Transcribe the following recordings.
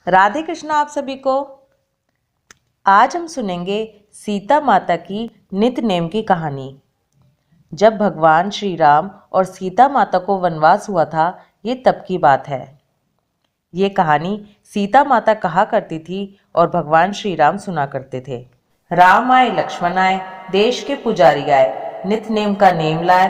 राधे कृष्णा आप सभी को। आज हम सुनेंगे सीता माता की नित नेम की कहानी। जब भगवान श्री राम और सीता माता को वनवास हुआ था, ये तब की बात है। ये कहानी सीता माता कहा करती थी और भगवान श्री राम सुना करते थे। राम आए लक्ष्मण आए, देश के पुजारी आए, नित नेम का नेम लाए।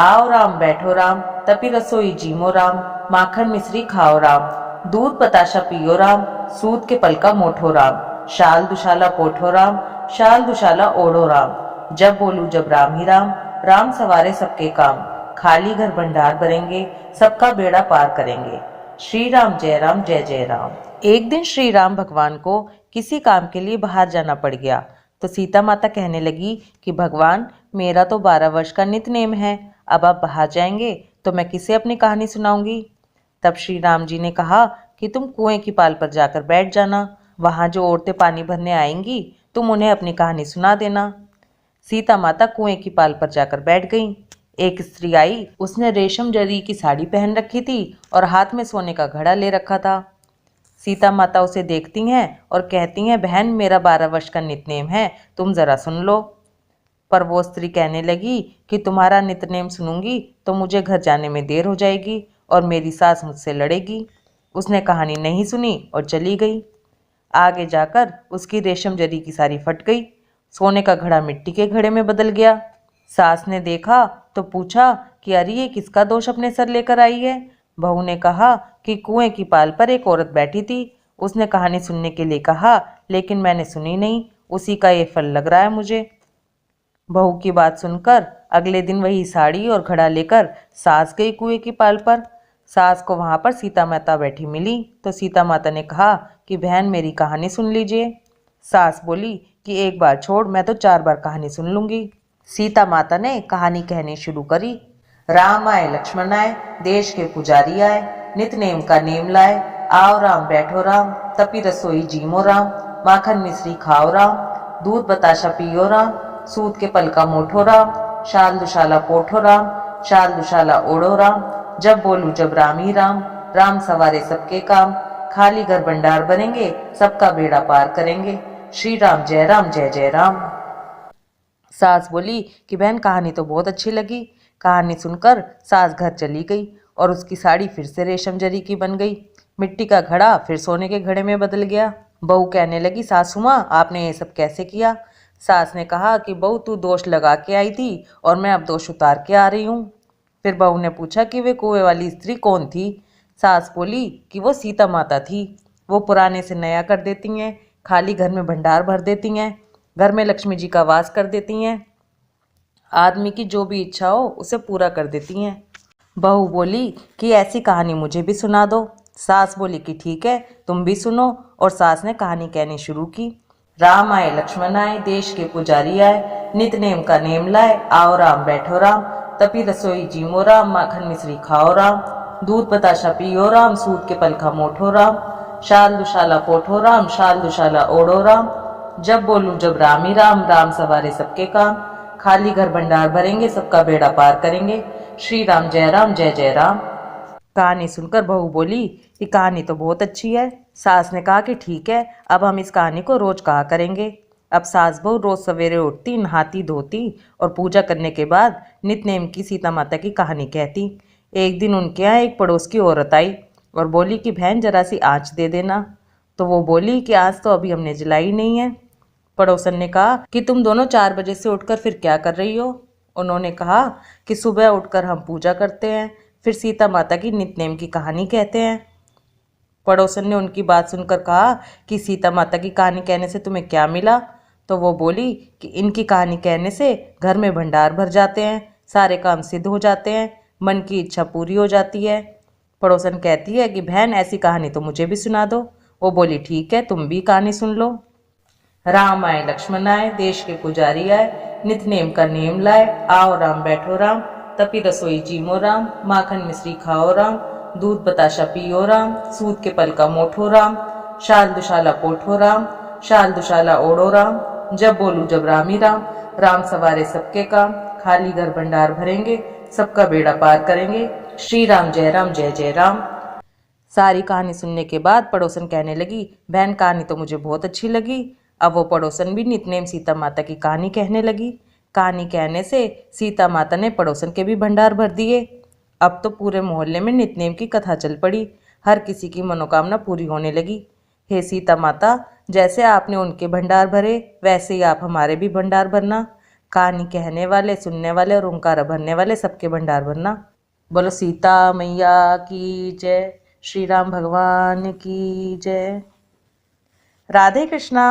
आओ राम बैठो राम, तपी रसोई जीमो राम, माखन मिश्री खाओ राम, दूध बताशा पियो राम, सूत के पल का मोठो राम, शाल दुशाला पोठो राम, शाल दुशाला ओढ़ो राम। जब बोलू जब राम ही राम, राम सवारे सबके काम, खाली घर भंडार भरेंगे, सबका बेड़ा पार करेंगे। श्री राम जय जय राम। एक दिन श्री राम भगवान को किसी काम के लिए बाहर जाना पड़ गया, तो सीता माता कहने लगी कि भगवान, मेरा तो 12 वर्ष का नित नेम है, अब आप बाहर जाएंगे तो मैं किसे अपनी कहानी सुनाऊंगी। तब श्री राम जी ने कहा कि तुम कुएं की पाल पर जाकर बैठ जाना, वहां जो औरतें पानी भरने आएंगी तुम उन्हें अपनी कहानी सुना देना। सीता माता कुएं की पाल पर जाकर बैठ गईं। एक स्त्री आई, उसने रेशम जरी की साड़ी पहन रखी थी और हाथ में सोने का घड़ा ले रखा था। सीता माता उसे देखती हैं और कहती हैं, बहन मेरा 12 वर्ष का नितनेम है, तुम जरा सुन लो। पर वो स्त्री कहने लगी कि तुम्हारा नितनेम सुनूंगी तो मुझे घर जाने में देर हो जाएगी और मेरी सास मुझसे लड़ेगी। उसने कहानी नहीं सुनी और चली गई। आगे जाकर उसकी रेशम जरी की साड़ी फट गई, सोने का घड़ा मिट्टी के घड़े में बदल गया। सास ने देखा तो पूछा कि अरे ये किसका दोष अपने सर लेकर आई है। बहू ने कहा कि कुएं की पाल पर एक औरत बैठी थी, उसने कहानी सुनने के लिए कहा, लेकिन मैंने सुनी नहीं, उसी का ये फल लग रहा है मुझे। बहू की बात सुनकर अगले दिन वही साड़ी और घड़ा लेकर सास गई कुएं की पाल पर। सास को वहां पर सीता माता बैठी मिली तो सीता माता ने कहा कि बहन मेरी कहानी सुन लीजिए। सास बोली कि एक बार छोड़, मैं तो 4 बार कहानी सुन लूंगी। सीता माता ने कहानी कहनी शुरू करी। राम आए लक्ष्मण आए, देश के पुजारी आए, नित नेम का नेम लाए। आओ राम बैठो राम, तपी रसोई जीमो राम, माखन मिश्री खाओ राम, दूध बताशा पियो राम, सूत के पल का मोठो राम, शाल दुशाला पोठो राम, शाल दुशाला ओढ़ो राम। जब बोलू जब राम ही राम, राम सवारे सबके काम, खाली घर भंडार बनेंगे, सबका बेड़ा पार करेंगे। श्री राम जय जय राम। सास बोली कि बहन कहानी तो बहुत अच्छी लगी। कहानी सुनकर सास घर चली गई और उसकी साड़ी फिर से रेशम जरी की बन गई, मिट्टी का घड़ा फिर सोने के घड़े में बदल गया। बहू कहने लगी, सासू माँ आपने ये सब कैसे किया। सास ने कहा कि बहू तू दोष लगा के आई थी और मैं अब दोष उतार के आ रही हूँ। फिर बहू ने पूछा कि वे कुएं वाली स्त्री कौन थी। सास बोली कि वो सीता माता थी, वो पुराने से नया कर देती हैं, खाली घर में भंडार भर देती हैं, घर में लक्ष्मी जी का वास कर देती हैं, आदमी की जो भी इच्छा हो उसे पूरा कर देती हैं। बहू बोली कि ऐसी कहानी मुझे भी सुना दो। सास बोली कि ठीक है, तुम भी सुनो, और सास ने कहानी कहनी शुरू की। राम आए लक्ष्मण आए, देश के पुजारी आए, नित नेम का नेम लाए। आओ राम बैठो राम, तपी रसोई जीमो राम, माखन मिश्री खाओ राम, दूध बताशा पियो राम, सूत के पल का मोठो राम, शाल दुशाला पोठो राम, शाल दुशाला ओढ़ो राम। जब बोलूं जब राम ही राम, राम सवारे सबके काम, खाली घर भंडार भरेंगे, सबका बेड़ा पार करेंगे। श्री राम जय जय राम। कहानी सुनकर बहू बोली कि कहानी तो बहुत अच्छी है। सास ने कहा कि ठीक है, अब हम इस कहानी को रोज कहा करेंगे। अब सास बहू रोज सवेरे उठती, नहाती धोती और पूजा करने के बाद नितनेम की सीता माता की कहानी कहती। एक दिन उनके यहाँ एक पड़ोस की औरत आई और बोली कि बहन जरा सी आँच दे देना। तो वो बोली कि आज तो अभी हमने जलाई नहीं है। पड़ोसन ने कहा कि तुम दोनों 4 बजे से उठकर फिर क्या कर रही हो। उन्होंने कहा कि सुबह उठकर हम पूजा करते हैं, फिर सीता माता की नितनेम की कहानी कहते हैं। पड़ोसन ने उनकी बात सुनकर कहा कि सीता माता की कहानी कहने से तुम्हें क्या मिला। तो वो बोली कि इनकी कहानी कहने से घर में भंडार भर जाते हैं, सारे काम सिद्ध हो जाते हैं, मन की इच्छा पूरी हो जाती है। पड़ोसन कहती है कि बहन ऐसी कहानी तो मुझे भी सुना दो। वो बोली ठीक है, तुम भी कहानी सुन लो। राम आए लक्ष्मण आए, देश के पुजारी आए, नित नेम का नेम लाए। आओ राम बैठो राम, तपी रसोई जीमो राम, माखन मिश्री खाओ राम, दूध बताशा पियो राम, सूत के पल का मोठो राम, शाल दुशाला पोठो राम, शाल दुशाला ओढ़ो राम। जब बोलू जब राम ही राम, राम सवारे सबके काम, खाली घर भंडार भरेंगे, सबका बेड़ा पार करेंगे। श्री राम जय जय राम। सारी कहानी सुनने के बाद पड़ोसन कहने लगी, बहन कहानी तो मुझे बहुत अच्छी लगी। अब वो पड़ोसन भी नितनेम सीता माता की कहानी कहने लगी। कहानी कहने से सीता माता ने पड़ोसन के भी भंडार भर दिए। अब तो पूरे मोहल्ले में नितनेम की कथा चल पड़ी। हर किसी की मनोकामना पूरी होने लगी। हे सीता माता, जैसे आपने उनके भंडार भरे वैसे ही आप हमारे भी भंडार भरना। कहानी कहने वाले, सुनने वाले और ओंकार भरने वाले सबके भंडार भरना। बोलो सीता मैया की जय, श्री राम भगवान की जय। राधे कृष्णा।